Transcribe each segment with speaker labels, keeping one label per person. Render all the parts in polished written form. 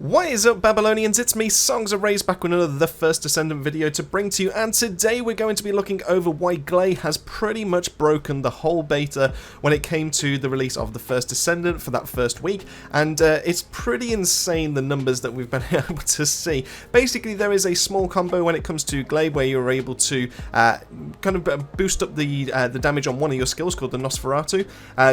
Speaker 1: What is up, Babylonians? It's me, Songs of Rays, back with another The First Descendant video to bring to you, and today we're going to be looking over why Gley has pretty much broken the whole beta when it came to the release of The First Descendant for that first week, and it's pretty insane the numbers that we've been able to see. Basically, there is a small combo when it comes to Gley where you're able to kind of boost up the damage on one of your skills called the Nosferatu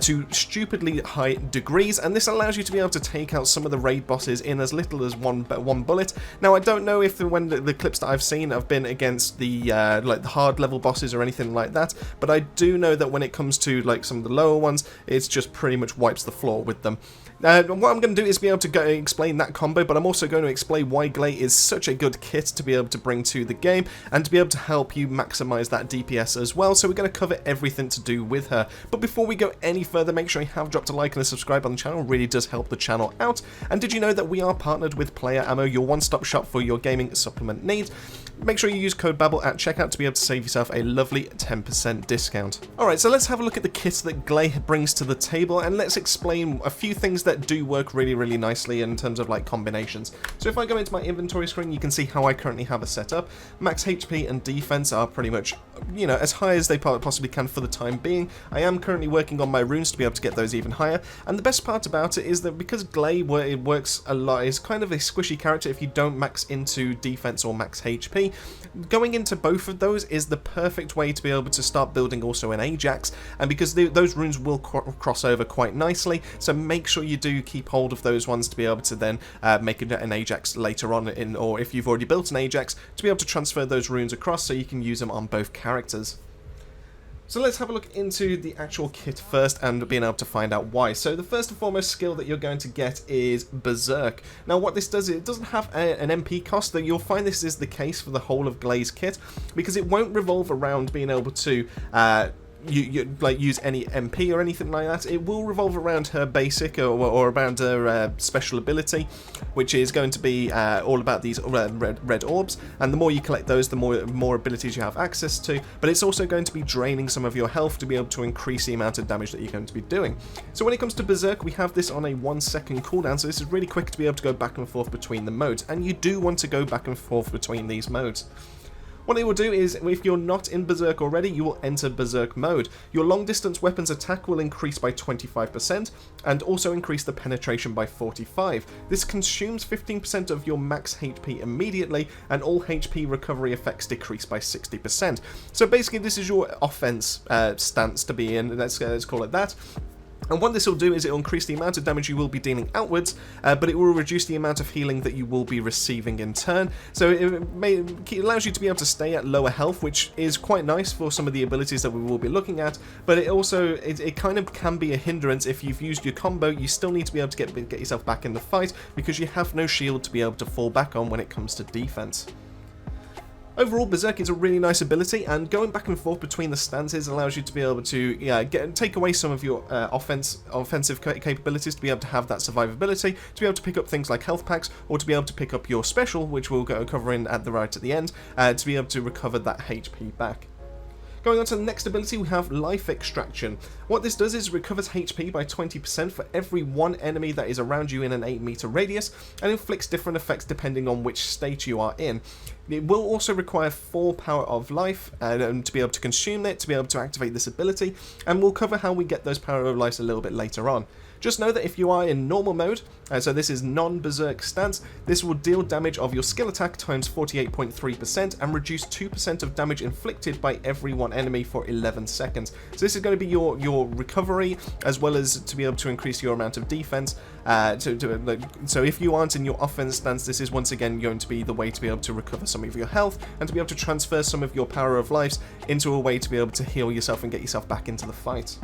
Speaker 1: to stupidly high degrees, and this allows you to be able to take out some of the raid bosses in as little as one bullet. Now, I don't know if when the clips that I've seen have been against the like the hard level bosses or anything like that, but I do know that when it comes to like some of the lower ones, it's just pretty much wipes the floor with them. What I'm going to do is be able to explain that combo, but I'm also going to explain why Gley is such a good kit to be able to bring to the game and to be able to help you maximize that DPS as well. So we're going to cover everything to do with her. But before we go any further, make sure you have dropped a like and a subscribe on the channel. It really does help the channel out. And did you know that we are partnered with Player Ammo, your one-stop shop for your gaming supplement needs? Make sure you use code BABBLE at checkout to be able to save yourself a lovely 10% discount. Alright, so let's have a look at the kit that Gley brings to the table, and let's explain a few things that do work really nicely in terms of like combinations. So if I go into my inventory screen, you can see how I currently have it set up. Max HP and defense are pretty much, you know, as high as they possibly can for the time being. I am currently working on my runes to be able to get those even higher, and the best part about it is that because Gley it works a lot, is kind of a squishy character if you don't max into defense or max HP. Going into both of those is the perfect way to be able to start building also an Ajax, and because those runes will cross over quite nicely, so make sure you do keep hold of those ones to be able to then make an Ajax later on, or if you've already built an Ajax, to be able to transfer those runes across so you can use them on both characters. So let's have a look into the actual kit first and being able to find out why. So the first and foremost skill that you're going to get is Berserk. Now what this does is it doesn't have an MP cost, though you'll find this is the case for the whole of Gley's kit, because it won't revolve around being able to you like use any MP or anything like that. It will revolve around her basic or around her special ability, which is going to be all about these red orbs, and the more you collect those, the more abilities you have access to, but it's also going to be draining some of your health to be able to increase the amount of damage that you're going to be doing. So when it comes to Berserk, we have this on a 1 second cooldown, so this is really quick to be able to go back and forth between the modes, and you do want to go back and forth between these modes. What it will do is, if you're not in Berserk already, you will enter Berserk mode. Your long distance weapons attack will increase by 25% and also increase the penetration by 45%. This consumes 15% of your max HP immediately, and all HP recovery effects decrease by 60%. So basically this is your offense stance to be in, let's call it that. And what this will do is it will increase the amount of damage you will be dealing outwards, but it will reduce the amount of healing that you will be receiving in turn. So it allows you to be able to stay at lower health, which is quite nice for some of the abilities that we will be looking at, but it also, it kind of can be a hindrance if you've used your combo. You still need to be able to get yourself back in the fight, because you have no shield to be able to fall back on when it comes to defense. Overall, Berserk is a really nice ability, and going back and forth between the stances allows you to be able to take away some of your offensive capabilities to be able to have that survivability, to be able to pick up things like health packs, or to be able to pick up your special, which we'll go covering at the end, to be able to recover that HP back. Going on to the next ability, we have Life Extraction. What this does is recovers HP by 20% for every one enemy that is around you in an 8-meter radius, and inflicts different effects depending on which state you are in. It will also require 4 power of life to be able to consume it, to be able to activate this ability, and we'll cover how we get those power of life a little bit later on. Just know that if you are in normal mode, so this is non-Berserk stance, this will deal damage of your skill attack times 48.3% and reduce 2% of damage inflicted by every one enemy for 11 seconds. So this is going to be your recovery, as well as to be able to increase your amount of defense. So if you aren't in your offense stance, this is once again going to be the way to be able to recover some of your health and to be able to transfer some of your power of lives into a way to be able to heal yourself and get yourself back into the fight.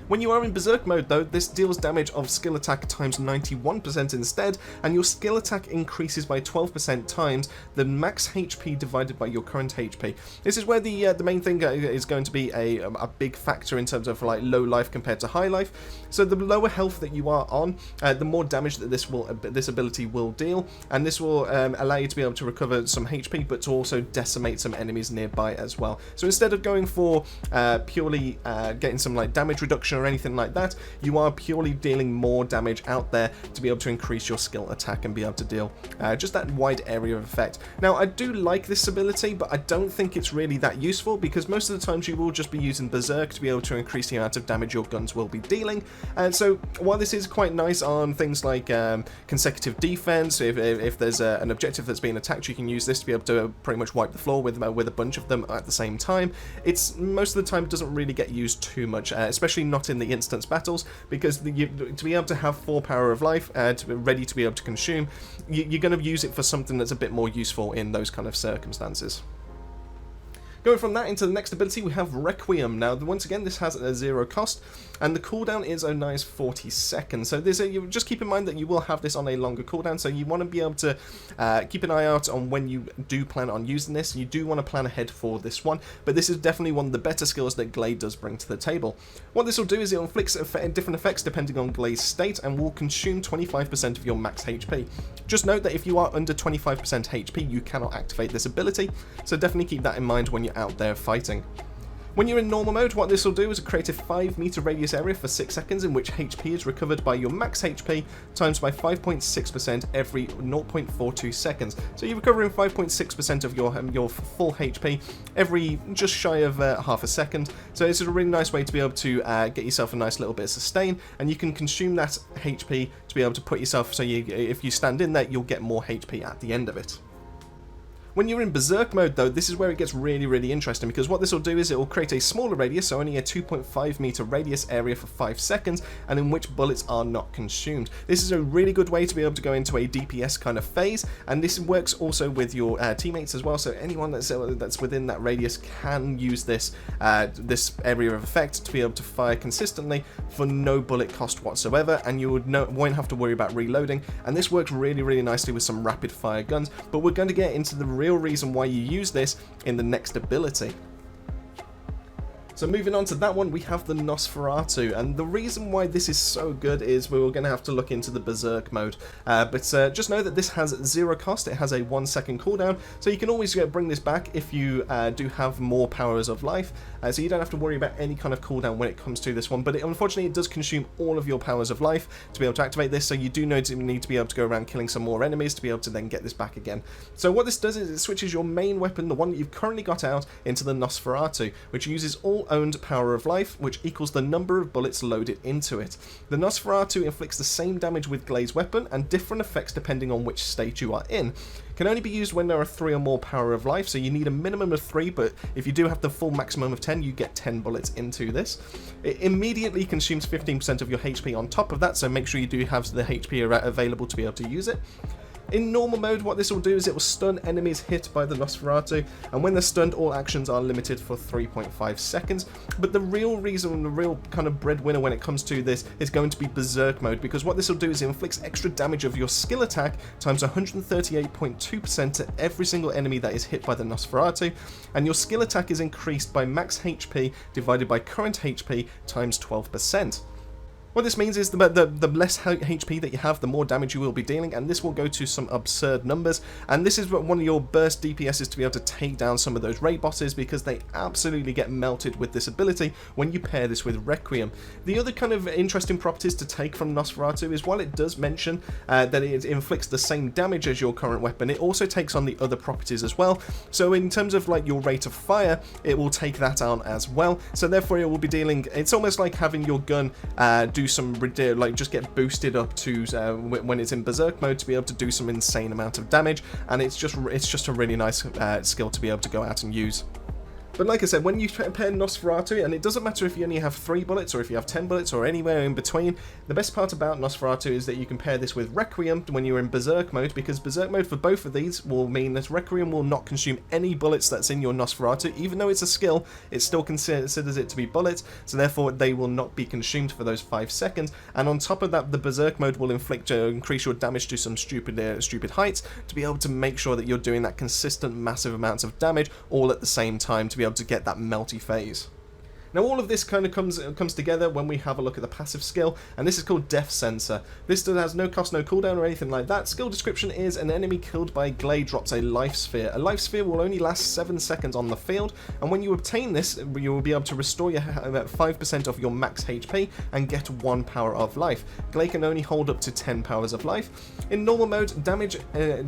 Speaker 1: When you are in Berserk mode though, this deals damage of skill attack times 91% instead, and your skill attack increases by 12% times the max HP divided by your current HP. This is where the main thing is going to be a big factor in terms of like low life compared to high life. So the lower health that you are on, the more damage that this ability will deal, and this will allow you to be able to recover some HP, but to also decimate some enemies nearby as well. So instead of going for purely getting some like damage reduction or anything like that. You are purely dealing more damage out there to be able to increase your skill attack and be able to deal just that wide area of effect. Now, I do like this ability, but I don't think it's really that useful, because most of the times you will just be using Berserk to be able to increase the amount of damage your guns will be dealing. And so while this is quite nice on things like consecutive defense, if there's an objective that's being attacked, you can use this to be able to pretty much wipe the floor with a bunch of them at the same time. It's most of the time doesn't really get used too much, especially not in the instance battles, because to be able to have 4 power of life ready to be able to consume, you're going to use it for something that's a bit more useful in those kind of circumstances. Going from that into the next ability, we have Requiem. Now, once again, this has a 0 cost, and the cooldown is a nice 40 seconds. So you just keep in mind that you will have this on a longer cooldown, so you want to be able to keep an eye out on when you do plan on using this. You do want to plan ahead for this one, but this is definitely one of the better skills that Gley does bring to the table. What this will do is it inflicts different effects depending on Gley's state, and will consume 25% of your max HP. Just note that if you are under 25% HP, you cannot activate this ability, so definitely keep that in mind when you're out there fighting. When you're in normal mode, what this will do is create a 5-meter radius area for 6 seconds in which HP is recovered by your max HP times by 5.6% every 0.42 seconds. So you're recovering 5.6% of your full HP every just shy of half a second. So it's a really nice way to be able to get yourself a nice little bit of sustain, and you can consume that HP to be able to put yourself, so if you stand in there, you'll get more HP at the end of it. When you're in Berserk mode though, this is where it gets really interesting, because what this will do is it will create a smaller radius, so only a 2.5 meter radius area for 5 seconds, and in which bullets are not consumed. This is a really good way to be able to go into a DPS kind of phase, and this works also with your teammates as well, so anyone that's within that radius can use this area of effect to be able to fire consistently for no bullet cost whatsoever, and you won't have to worry about reloading, and this works really nicely with some rapid fire guns. But we're going to get into the real reason why you use this in the next ability. So moving on to that one, we have the Nosferatu, and the reason why this is so good is we're going to have to look into the Berserk mode, but just know that this has 0 cost. It has a 1-second cooldown, so you can always bring this back if you do have more powers of life, so you don't have to worry about any kind of cooldown when it comes to this one. But unfortunately it does consume all of your powers of life to be able to activate this, so you do need to be able to go around killing some more enemies to be able to then get this back again. So what this does is it switches your main weapon, the one that you've currently got out, into the Nosferatu, which uses all owned power of life, which equals the number of bullets loaded into it. The Nosferatu inflicts the same damage with Gley's weapon, and different effects depending on which state you are in. Can only be used when there are 3 or more power of life, so you need a minimum of 3, but if you do have the full maximum of 10, you get 10 bullets into this. It immediately consumes 15% of your HP on top of that, so make sure you do have the HP available to be able to use it. In normal mode, what this will do is it will stun enemies hit by the Nosferatu, and when they're stunned, all actions are limited for 3.5 seconds. But the real reason, the real kind of breadwinner when it comes to this is going to be Berserk mode, because what this will do is it inflicts extra damage of your skill attack times 138.2% to every single enemy that is hit by the Nosferatu, and your skill attack is increased by max HP divided by current HP times 12%. What this means is the less HP that you have, the more damage you will be dealing, and this will go to some absurd numbers, and this is one of your burst DPSs to be able to take down some of those raid bosses, because they absolutely get melted with this ability when you pair this with Requiem. The other kind of interesting properties to take from Nosferatu is, while it does mention that it inflicts the same damage as your current weapon, it also takes on the other properties as well. So in terms of like your rate of fire, it will take that on as well, so therefore it will be dealing, it's almost like having your gun do some, like, just get boosted up to when it's in Berserk mode to be able to do some insane amount of damage, and it's just a really nice skill to be able to go out and use. But like I said, when you pair Nosferatu, and it doesn't matter if you only have 3 bullets or if you have 10 bullets or anywhere in between, the best part about Nosferatu is that you can pair this with Requiem when you're in Berserk mode, because Berserk mode for both of these will mean that Requiem will not consume any bullets that's in your Nosferatu. Even though it's a skill, it still considers it to be bullets, so therefore they will not be consumed for those 5 seconds. And on top of that, the Berserk mode will increase your damage to some stupid heights to be able to make sure that you're doing that consistent massive amounts of damage all at the same time to be able to get that melty phase. Now all of this kind of comes together when we have a look at the passive skill, and this is called Death Sensor. This has no cost, no cooldown or anything like that. Skill description is: an enemy killed by Gley drops a life sphere. A life sphere will only last 7 seconds on the field, and when you obtain this, you will be able to restore your 5% of your max HP and get 1 power of life. Gley can only hold up to 10 powers of life. In normal mode, damage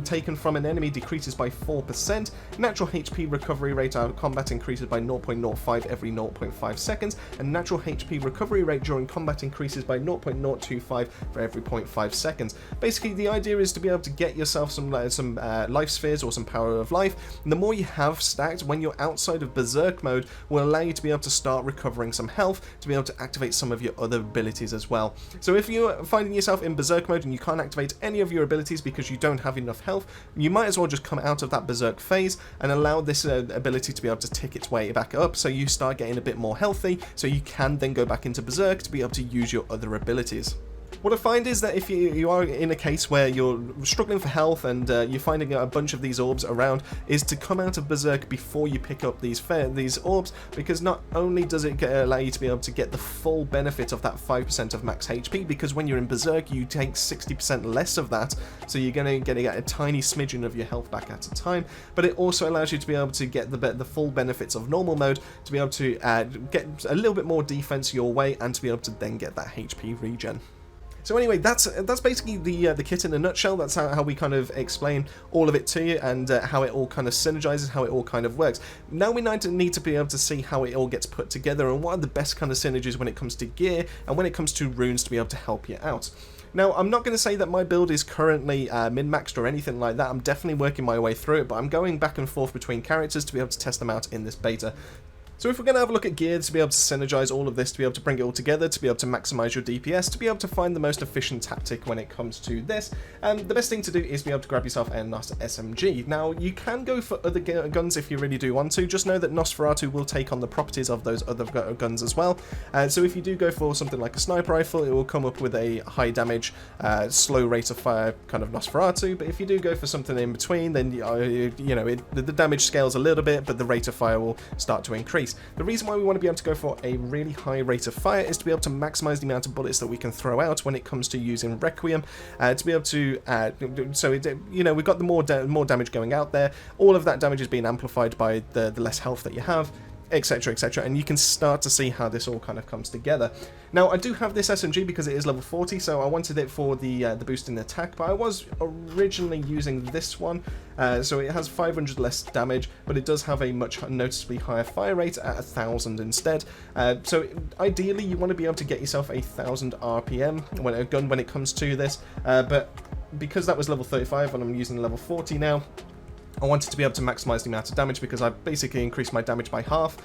Speaker 1: taken from an enemy decreases by 4%. Natural HP recovery rate out of combat increases by 0.05 every 0.5 seconds, and natural HP recovery rate during combat increases by 0.025 for every 0.5 seconds. Basically, the idea is to be able to get yourself some life spheres or some power of life. And the more you have stacked when you're outside of Berserk mode will allow you to be able to start recovering some health to be able to activate some of your other abilities as well. So if you're finding yourself in Berserk mode and you can't activate any of your abilities because you don't have enough health, you might as well just come out of that Berserk phase and allow this ability to be able to tick its way back up, so you start getting a bit more healthy, so you can then go back into Berserk to be able to use your other abilities. What I find is that if you are in a case where you're struggling for health and you're finding a bunch of these orbs around, is to come out of Berserk before you pick up these orbs, because not only does it allow you to be able to get the full benefit of that 5% of max HP, because when you're in Berserk you take 60% less of that, so you're going to get a tiny smidgen of your health back at a time, but it also allows you to be able to get the full benefits of normal mode, to be able to get a little bit more defense your way, and to be able to then get that HP regen. So anyway, that's basically the kit in a nutshell. That's how we kind of explain all of it to you, and how it all kind of synergizes, how it all kind of works. Now we need to be able to see how it all gets put together, and what are the best kind of synergies when it comes to gear, and when it comes to runes to be able to help you out. Now, I'm not going to say that my build is currently min-maxed or anything like that. I'm definitely working my way through it, but I'm going back and forth between characters to be able to test them out in this beta. So if we're going to have a look at gear to be able to synergize all of this, to be able to bring it all together, to be able to maximize your DPS, to be able to find the most efficient tactic when it comes to this, the best thing to do is be able to grab yourself a NOS SMG. Now, you can go for other guns if you really do want to. Just know that Nosferatu will take on the properties of those other guns as well. So if you do go for something like a sniper rifle, it will come up with a high damage, slow rate of fire kind of Nosferatu. But if you do go for something in between, then the damage scales a little bit, but the rate of fire will start to increase. The reason why we want to be able to go for a really high rate of fire is to be able to maximize the amount of bullets that we can throw out when it comes to using Requiem, to be able to, we've got the more damage going out there. All of that damage is being amplified by the less health that you have, etc, etc, and you can start to see how this all kind of comes together. Now, I do have this SMG because it is level 40, so I wanted it for the boost in attack, but I was originally using this one, so it has 500 less damage, but it does have a much noticeably higher fire rate at 1000 instead. So ideally, you want to be able to get yourself 1000 RPM when it comes to this, but because that was level 35 and I'm using level 40 now, I wanted to be able to maximize the amount of damage because I basically increased my damage by half,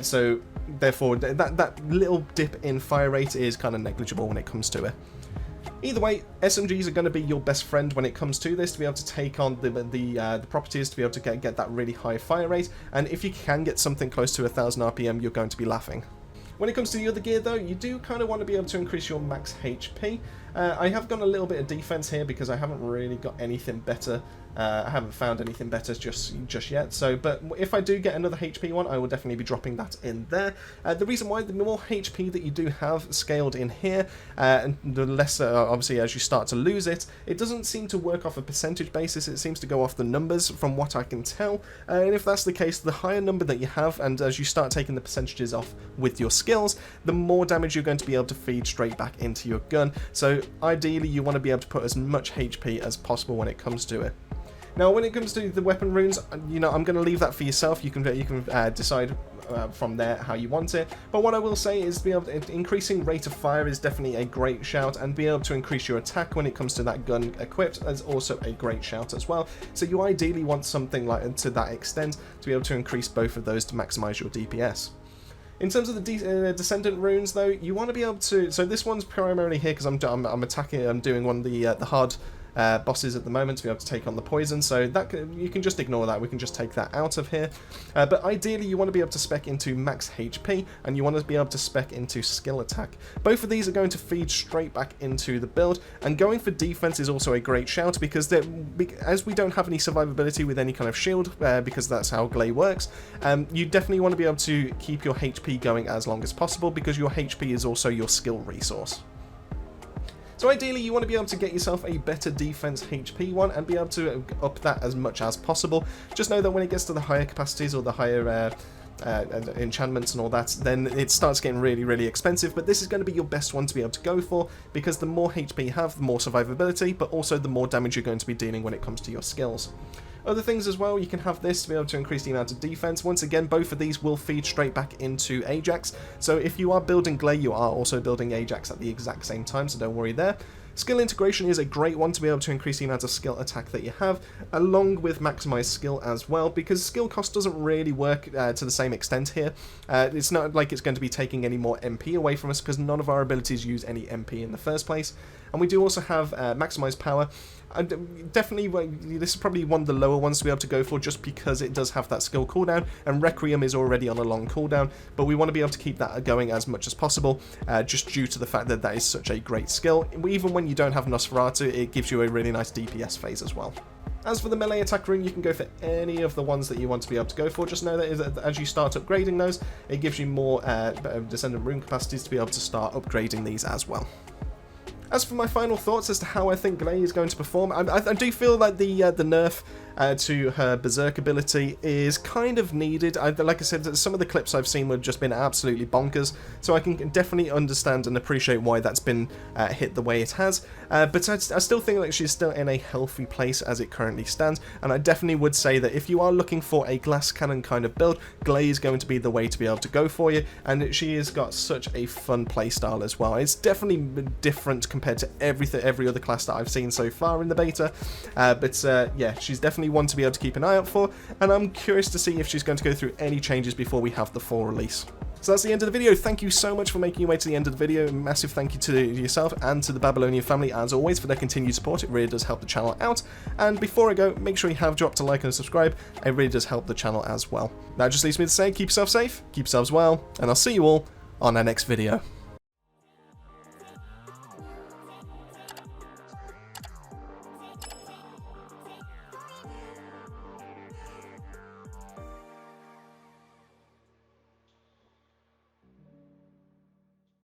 Speaker 1: so therefore that little dip in fire rate is kind of negligible when it comes to it. Either way, SMGs are going to be your best friend when it comes to this, to be able to take on the properties, to be able to get that really high fire rate, and if you can get something close to 1000 RPM, you're going to be laughing. When it comes to the other gear though, you do kind of want to be able to increase your max HP. I have gone a little bit of defense here because I haven't really got anything better. I haven't found anything better just yet. So, but if I do get another HP one, I will definitely be dropping that in there. The reason why, the more HP that you do have scaled in here, and the less, obviously, as you start to lose it, it doesn't seem to work off a percentage basis. It seems to go off the numbers from what I can tell. And if that's the case, the higher number that you have, and as you start taking the percentages off with your skills, the more damage you're going to be able to feed straight back into your gun. So ideally, you want to be able to put as much HP as possible when it comes to it. Now, when it comes to the weapon runes, I'm going to leave that for yourself. You can decide from there how you want it. But what I will say is, increasing rate of fire is definitely a great shout, and be able to increase your attack when it comes to that gun equipped is also a great shout as well. So you ideally want something like to that extent to be able to increase both of those to maximize your DPS. In terms of the Descendant runes, though, you want to be able to. So this one's primarily here because I'm attacking. I'm doing one of the hard bosses at the moment to be able to take on the poison, so that you can just ignore that. We can just take that out of here. But ideally you want to be able to spec into max HP, and you want to be able to spec into skill attack. Both of these are going to feed straight back into the build, and going for defense is also a great shout, because as we don't have any survivability with any kind of shield, because that's how Gley works, you definitely want to be able to keep your HP going as long as possible, because your HP is also your skill resource. So ideally you want to be able to get yourself a better defense HP one and be able to up that as much as possible. Just know that when it gets to the higher capacities or the higher enchantments and all that, then it starts getting really, really expensive, but this is going to be your best one to be able to go for, because the more HP you have, the more survivability, but also the more damage you're going to be dealing when it comes to your skills. Other things as well, you can have this to be able to increase the amount of defense. Once again, both of these will feed straight back into Ajax, so if you are building Gley, you are also building Ajax at the exact same time, so don't worry there. Skill integration is a great one to be able to increase the amount of skill attack that you have, along with maximized skill as well, because skill cost doesn't really work to the same extent here. It's not like it's going to be taking any more MP away from us, because none of our abilities use any MP in the first place. And we do also have maximized power. Definitely, this is probably one of the lower ones to be able to go for, just because it does have that skill cooldown, and Requiem is already on a long cooldown, but we want to be able to keep that going as much as possible, just due to the fact that that is such a great skill. Even when you don't have Nosferatu, it gives you a really nice DPS phase as well. As for the melee attack rune, you can go for any of the ones that you want to be able to go for. Just know that as you start upgrading those, it gives you more Descendant rune capacities to be able to start upgrading these as well. As for my final thoughts as to how I think Gley is going to perform, I do feel like the nerf to her Berserk ability is kind of needed. Like I said, some of the clips I've seen have just been absolutely bonkers, so I can definitely understand and appreciate why that's been hit the way it has, but I still think that she's still in a healthy place as it currently stands, and I definitely would say that if you are looking for a glass cannon kind of build, Gley is going to be the way to be able to go for you, and she has got such a fun playstyle as well. It's definitely different compared to every other class that I've seen so far in the beta, but yeah, she's definitely one to be able to keep an eye out for, and I'm curious to see if she's going to go through any changes before we have the full release. So that's the end of the video. Thank you so much for making your way to the end of the video. Massive thank you to yourself and to the Babylonian family, as always, for their continued support. It really does help the channel out. And before I go, make sure you have dropped a like and a subscribe. It really does help the channel as well. That just leaves me to say, keep yourself safe, keep yourselves well, and I'll see you all on our next video.